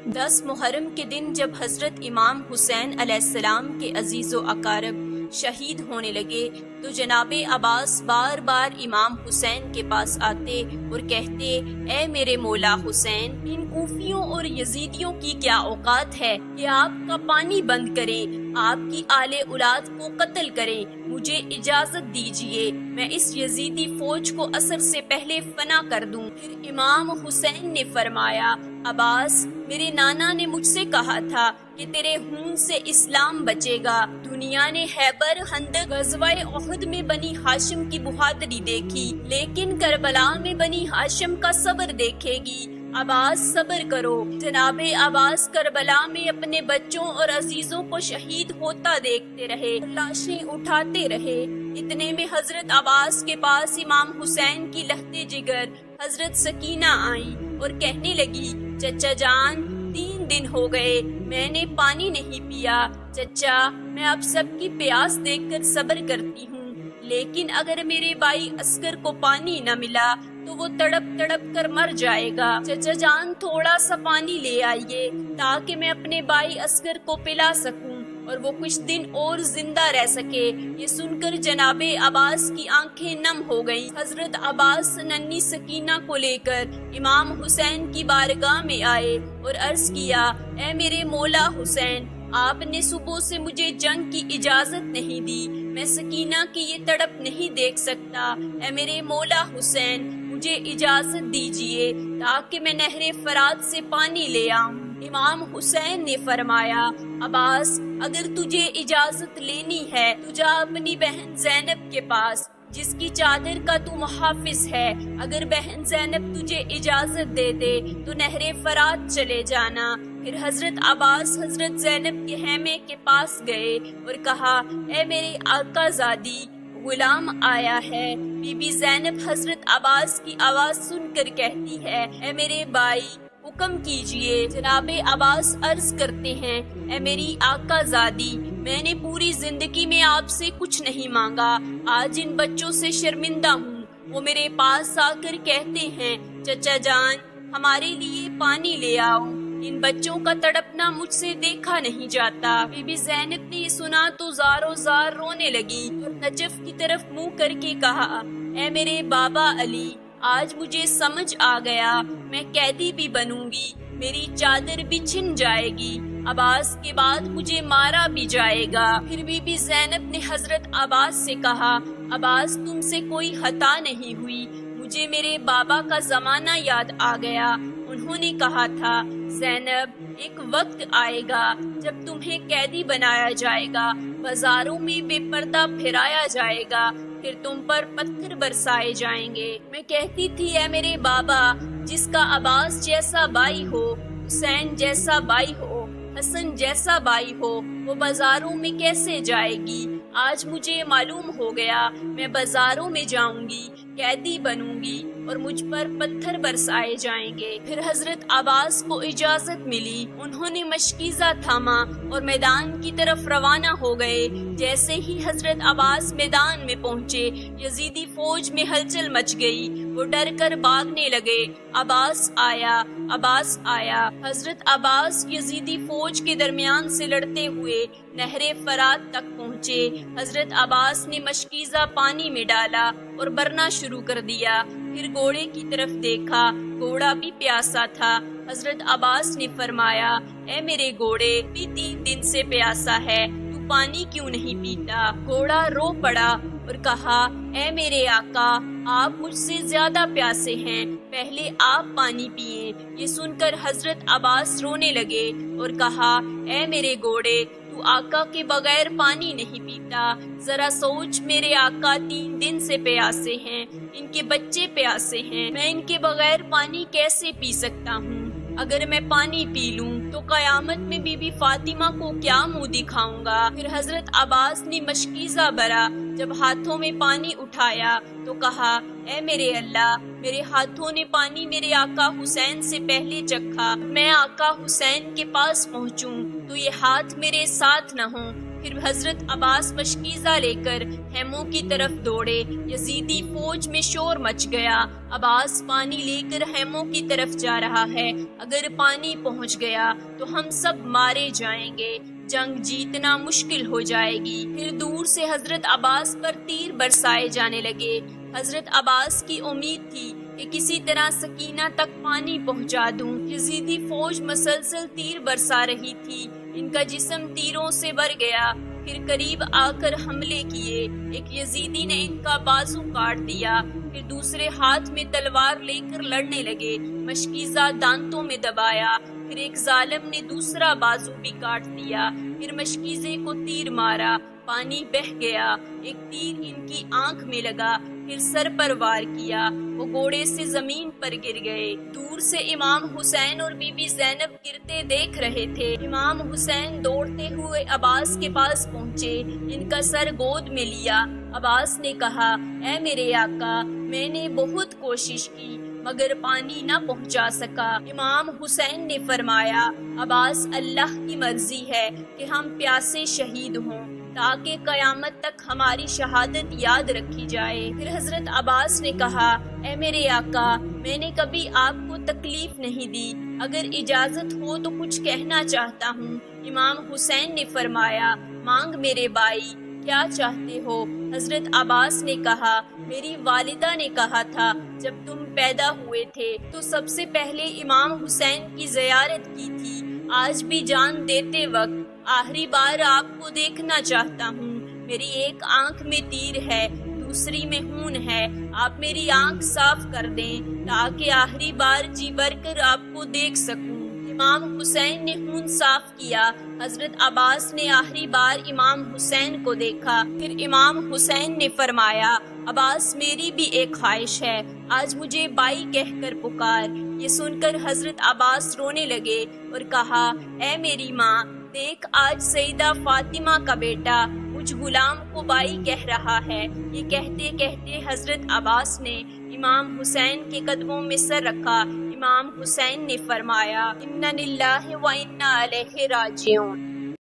10 محرم کے دن جب حضرت امام حسین علیہ السلام کے عزیز و اقارب شہید ہونے لگے تو جناب عباس بار بار امام حسین کے پاس آتے اور کہتے، اے میرے مولا حسین، ان کوفیوں اور یزیدیوں کی کیا اوقات ہے کہ آپ کا پانی بند کریں، آپ کی آل اولاد کو قتل کریں، مجھے اجازت دیجئے میں اس یزیدی فوج کو عصر سے پہلے فنا کر دوں۔ پھر امام حسین نے فرمایا، عباس، میرے نانا نے مجھ سے کہا تھا کہ تیرے خون سے اسلام بچے گا۔ دنیا نے خیبر، خندق، غزوہ احد میں بنی ہاشم کی بہادری دیکھی، لیکن کربلا میں بنی ہاشم کا صبر دیکھے گی۔ عباس، صبر کرو۔ جناب عباس کربلا میں اپنے بچوں اور عزیزوں کو شہید ہوتا دیکھتے رہے، لاشیں اٹھاتے رہے۔ اتنے میں حضرت عباس کے پاس امام حسین کی لہتے جگر حضرت سکینہ آئیں اور کہنے لگی، چچا جان، 3 دن ہو گئے میں نے پانی نہیں پیا۔ چچا، میں آپ سب کی پیاس دیکھ کر صبر کرتی ہوں، لیکن اگر میرے بھائی عسکر کو پانی نہ ملا تو وہ تڑپ تڑپ کر مر جائے گا۔ چچا جان، تھوڑا سا پانی لے آئیے تاکہ میں اپنے بھائی عسکر کو پلا سکوں اور وہ کچھ دن اور زندہ رہ سکے۔ یہ سن کر جناب عباس کی آنکھیں نم ہو گئیں۔ حضرت عباس ننھی سکینہ کو لے کر امام حسین کی بارگاہ میں آئے اور عرض کیا، اے میرے مولا حسین، آپ نے صبح سے مجھے جنگ کی اجازت نہیں دی، میں سکینہ کی یہ تڑپ نہیں دیکھ سکتا۔ اے میرے مولا حسین، مجھے اجازت دیجئے تاکہ میں نہر فرات سے پانی لے آؤں۔ امام حسین نے فرمایا، عباس، اگر تجھے اجازت لینی ہے تو جا اپنی بہن زینب کے پاس، جس کی چادر کا تو محافظ ہے۔ اگر بہن زینب تجھے اجازت دے دے تو نہر فرات چلے جانا۔ پھر حضرت عباس حضرت زینب کے خیمے کے پاس گئے اور کہا، اے میرے آقا زادی، غلام آیا ہے۔ بی بی زینب حضرت عباس کی آواز سن کر کہتی ہے، اے میرے بھائی، حکم کیجئے۔ جناب عباس عرض کرتے ہیں، اے میری آقا زادی، میں نے پوری زندگی میں آپ سے کچھ نہیں مانگا، آج ان بچوں سے شرمندہ ہوں۔ وہ میرے پاس آ کر کہتے ہیں، چچا جان، ہمارے لیے پانی لے آؤ، ان بچوں کا تڑپنا مجھ سے دیکھا نہیں جاتا۔ بی بی زینب نے یہ سنا تو زاروں زار رونے لگی اور نجف کی طرف منہ کر کے کہا، اے میرے بابا علی، آج مجھے سمجھ آ گیا، میں قیدی بھی بنوں گی، میری چادر بھی چھن جائے گی، عباس کے بعد مجھے مارا بھی جائے گا۔ پھر بی بی زینب نے حضرت عباس سے کہا، عباس، تم سے کوئی خطا نہیں ہوئی، مجھے میرے بابا کا زمانہ یاد آ گیا۔ انہوں نے کہا تھا، زینب، ایک وقت آئے گا جب تمہیں قیدی بنایا جائے گا، بازاروں میں بے پردہ پھرایا جائے گا، پھر تم پر پتھر برسائے جائیں گے۔ میں کہتی تھی، اے میرے بابا، جس کا عباس جیسا بھائی ہو، حسین جیسا بھائی ہو، حسن جیسا بھائی ہو، وہ بازاروں میں کیسے جائے گی؟ آج مجھے معلوم ہو گیا، میں بازاروں میں جاؤں گی، قیدی بنوں گی اور مجھ پر پتھر برسائے جائیں گے۔ پھر حضرت عباس کو اجازت ملی، انہوں نے مشکیزہ تھاما اور میدان کی طرف روانہ ہو گئے۔ جیسے ہی حضرت عباس میدان میں پہنچے، یزیدی فوج میں ہلچل مچ گئی، وہ ڈر کر بھاگنے لگے۔ عباس آیا، عباس آیا۔ حضرت عباس یزیدی فوج کے درمیان سے لڑتے ہوئے نہر فرات تک پہنچے۔ حضرت عباس نے مشکیزہ پانی میں ڈالا اور برنا شروع کر دیا۔ پھر گھوڑے کی طرف دیکھا، گھوڑا بھی پیاسا تھا۔ حضرت عباس نے فرمایا، اے میرے گھوڑے، بھی 3 دن سے پیاسا ہے، تو پانی کیوں نہیں پیتا؟ گھوڑا رو پڑا اور کہا، اے میرے آقا، آپ مجھ سے زیادہ پیاسے ہیں، پہلے آپ پانی پیئیں۔ یہ سن کر حضرت عباس رونے لگے اور کہا، اے میرے گھوڑے، تو آقا کے بغیر پانی نہیں پیتا، ذرا سوچ، میرے آقا 3 دن سے پیاسے ہیں، ان کے بچے پیاسے ہیں، میں ان کے بغیر پانی کیسے پی سکتا ہوں؟ اگر میں پانی پی لوں تو قیامت میں بی بی فاطمہ کو کیا منہ دکھاؤں گا؟ پھر حضرت عباس نے مشکیزہ بھرا، جب ہاتھوں میں پانی اٹھایا تو کہا، اے میرے اللہ، میرے ہاتھوں نے پانی میرے آقا حسین سے پہلے چکھا، میں آقا حسین کے پاس پہنچوں تو یہ ہاتھ میرے ساتھ نہ ہوں، پھر حضرت عباس مشکیزہ لے کر خیموں کی طرف دوڑے۔ یزیدی فوج میں شور مچ گیا۔ عباس پانی لے کر خیموں کی طرف جا رہا ہے، اگر پانی پہنچ گیا تو ہم سب مارے جائیں گے، جنگ جیتنا مشکل ہو جائے گی۔ پھر دور سے حضرت عباس پر تیر برسائے جانے لگے۔ حضرت عباس کی امید تھی کہ کسی طرح سکینہ تک پانی پہنچا دوں۔ یزیدی فوج مسلسل تیر برسا رہی تھی، ان کا جسم تیروں سے بھر گیا۔ پھر قریب آ کر حملے کیے، ایک یزیدی نے ان کا بازو کاٹ دیا، پھر دوسرے ہاتھ میں تلوار لے کر لڑنے لگے۔ مشکیزہ دانتوں میں دبایا، پھر ایک ظالم نے دوسرا بازو بھی کاٹ دیا، پھر مشکیزے کو تیر مارا، پانی بہہ گیا، ایک تیر ان کی آنکھ میں لگا، پھر سر پر وار کیا، وہ گھوڑے سے زمین پر گر گئے۔ دور سے امام حسین اور بی بی زینب گرتے دیکھ رہے تھے۔ امام حسین دوڑتے ہوئے عباس کے پاس پہنچے، ان کا سر گود میں لیا۔ عباس نے کہا، اے میرے آقا، میں نے بہت کوشش کی مگر پانی نہ پہنچا سکا۔ امام حسین نے فرمایا، عباس، اللہ کی مرضی ہے کہ ہم پیاسے شہید ہوں تاکہ قیامت تک ہماری شہادت یاد رکھی جائے۔ پھر حضرت عباس نے کہا، اے میرے آقا، میں نے کبھی آپ کو تکلیف نہیں دی، اگر اجازت ہو تو کچھ کہنا چاہتا ہوں۔ امام حسین نے فرمایا، مانگ میرے بھائی، کیا چاہتے ہو؟ حضرت عباس نے کہا، میری والدہ نے کہا تھا جب تم پیدا ہوئے تھے تو سب سے پہلے امام حسین کی زیارت کی تھی۔ آج بھی جان دیتے وقت آخری بار آپ کو دیکھنا چاہتا ہوں۔ میری ایک آنکھ میں تیر ہے، دوسری میں خون ہے، آپ میری آنکھ صاف کر دیں تاکہ آخری بار جی بھر کر آپ کو دیکھ سکوں۔ امام حسین نے خون صاف کیا۔ حضرت عباس نے آخری بار امام حسین کو دیکھا۔ پھر امام حسین نے فرمایا، عباس، میری بھی ایک خواہش ہے، آج مجھے بائی کہہ کر پکار۔ یہ سن کر حضرت عباس رونے لگے اور کہا، اے میری ماں، دیکھ آج سیدہ فاطمہ کا بیٹا مجھ غلام کو بائی کہہ رہا ہے۔ یہ کہتے کہتے حضرت عباس نے امام حسین کے قدموں میں سر رکھا۔ امام حسین نے فرمایا، اِنَّ لِلَّهِ وَإِنَّا إِلَيْهِ رَاجِعُونَ۔